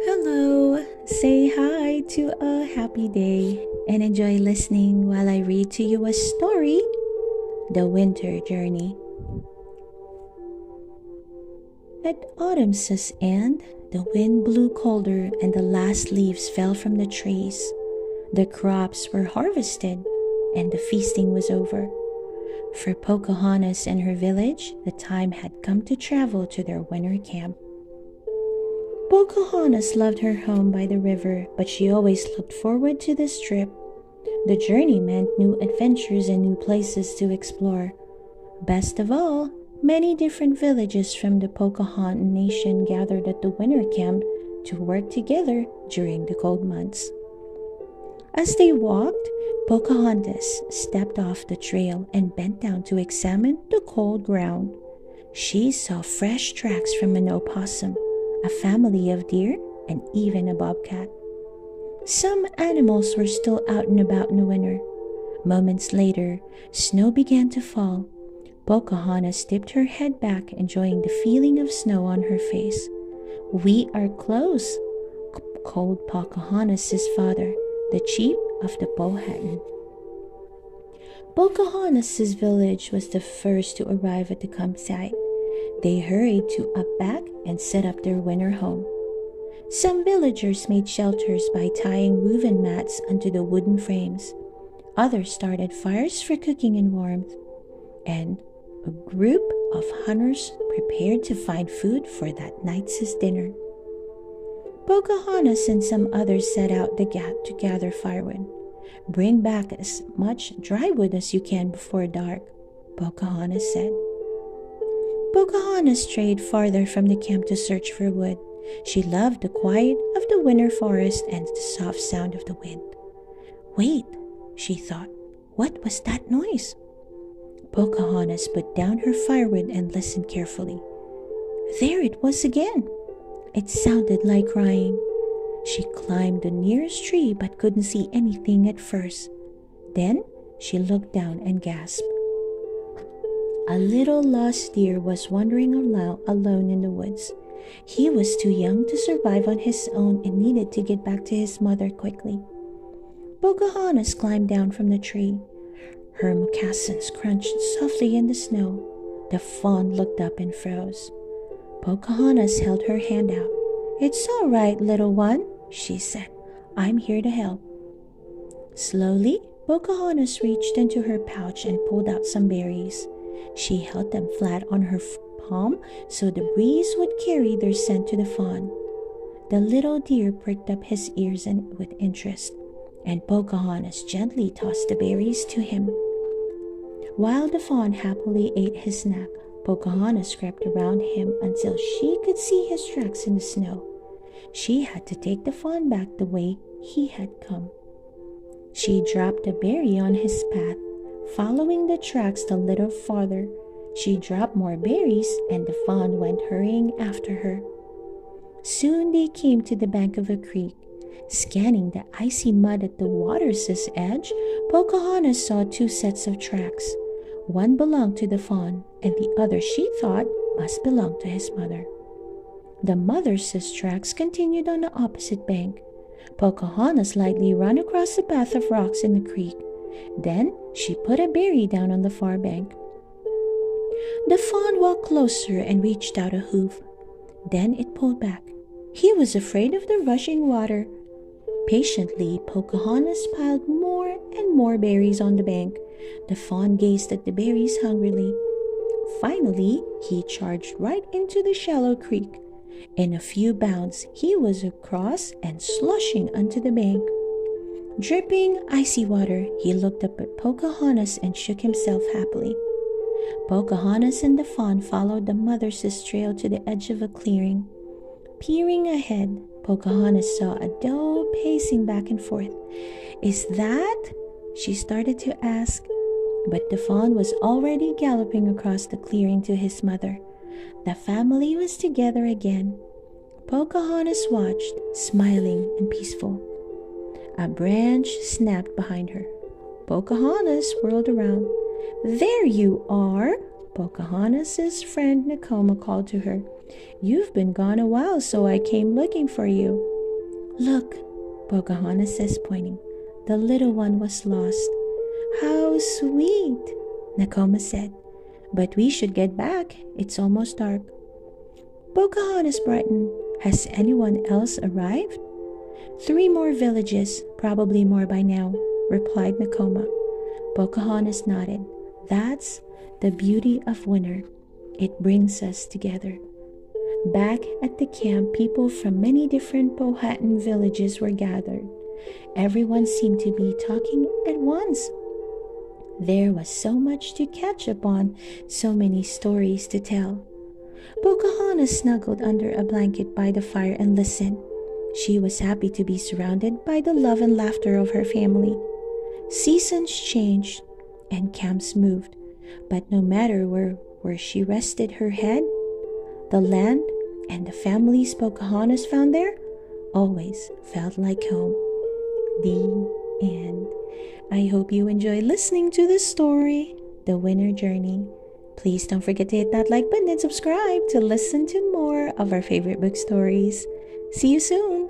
Hello, say hi to a happy day and enjoy listening while I read to you a story, The Winter Journey. At autumn's end, the wind blew colder and the last leaves fell from the trees. The crops were harvested and the feasting was over. For Pocahontas and her village, the time had come to travel to their winter camp. Pocahontas loved her home by the river, but she always looked forward to this trip. The journey meant new adventures and new places to explore. Best of all, many different villages from the Pocahontas nation gathered at the winter camp to work together during the cold months. As they walked, Pocahontas stepped off the trail and bent down to examine the cold ground. She saw fresh tracks from an opossum, a family of deer, and even a bobcat. Some animals were still out and about in the winter. Moments later, snow began to fall. Pocahontas tipped her head back, enjoying the feeling of snow on her face. "We are close," called Pocahontas' father, the chief of the Powhatan. Pocahontas' village was the first to arrive at the campsite. They hurried to a back and set up their winter home. Some villagers made shelters by tying woven mats onto the wooden frames. Others started fires for cooking and warmth. And a group of hunters prepared to find food for that night's dinner. Pocahontas and some others set out to gather firewood. "Bring back as much dry wood as you can before dark," Pocahontas said. Pocahontas strayed farther from the camp to search for wood. She loved the quiet of the winter forest and the soft sound of the wind. "Wait," she thought, "what was that noise?" Pocahontas put down her firewood and listened carefully. There it was again. It sounded like crying. She climbed the nearest tree but couldn't see anything at first. Then she looked down and gasped. A little lost deer was wandering alone in the woods. He was too young to survive on his own and needed to get back to his mother quickly. Pocahontas climbed down from the tree. Her moccasins crunched softly in the snow. The fawn looked up and froze. Pocahontas held her hand out. "It's all right, little one," she said. "I'm here to help." Slowly, Pocahontas reached into her pouch and pulled out some berries. She held them flat on her palm so the breeze would carry their scent to the fawn. The little deer pricked up his ears with interest, and Pocahontas gently tossed the berries to him. While the fawn happily ate his snack, Pocahontas crept around him until she could see his tracks in the snow. She had to take the fawn back the way he had come. She dropped a berry on his path. Following the tracks a little farther, she dropped more berries and the fawn went hurrying after her. Soon they came to the bank of a creek. Scanning the icy mud at the water's edge, Pocahontas saw two sets of tracks. One belonged to the fawn, and the other she thought must belong to his mother. The mother's tracks continued on the opposite bank. Pocahontas lightly ran across the path of rocks in the creek. Then she put a berry down on the far bank. The fawn walked closer and reached out a hoof. Then it pulled back. He was afraid of the rushing water. Patiently, Pocahontas piled more and more berries on the bank. The fawn gazed at the berries hungrily. Finally, he charged right into the shallow creek. In a few bounds, he was across and sloshing onto the bank. Dripping icy water, he looked up at Pocahontas and shook himself happily. Pocahontas and the fawn followed the mother's trail to the edge of a clearing. Peering ahead, Pocahontas saw a doe pacing back and forth. "Is that?" she started to ask, but the fawn was already galloping across the clearing to his mother. The family was together again. Pocahontas watched, smiling and peaceful. A branch snapped behind her. Pocahontas whirled around. "There you are!" Pocahontas' friend Nakoma called to her. "You've been gone a while, so I came looking for you." "Look," Pocahontas says, pointing. "The little one was lost." "How sweet," Nakoma said. "But we should get back. It's almost dark." Pocahontas brightened. "Has anyone else arrived?" "3 more villages, probably more by now," replied Nakoma. Pocahontas nodded. "That's the beauty of winter. It brings us together." Back at the camp, people from many different Powhatan villages were gathered. Everyone seemed to be talking at once. There was so much to catch up on, so many stories to tell. Pocahontas snuggled under a blanket by the fire and listened. She was happy to be surrounded by the love and laughter of her family. Seasons changed and camps moved, but no matter where she rested her head, the land and the families Pocahontas found there always felt like home. The end. I hope you enjoy listening to this story, The Winter Journey. Please don't forget to hit that like button and subscribe to listen to more of our favorite book stories. See you soon!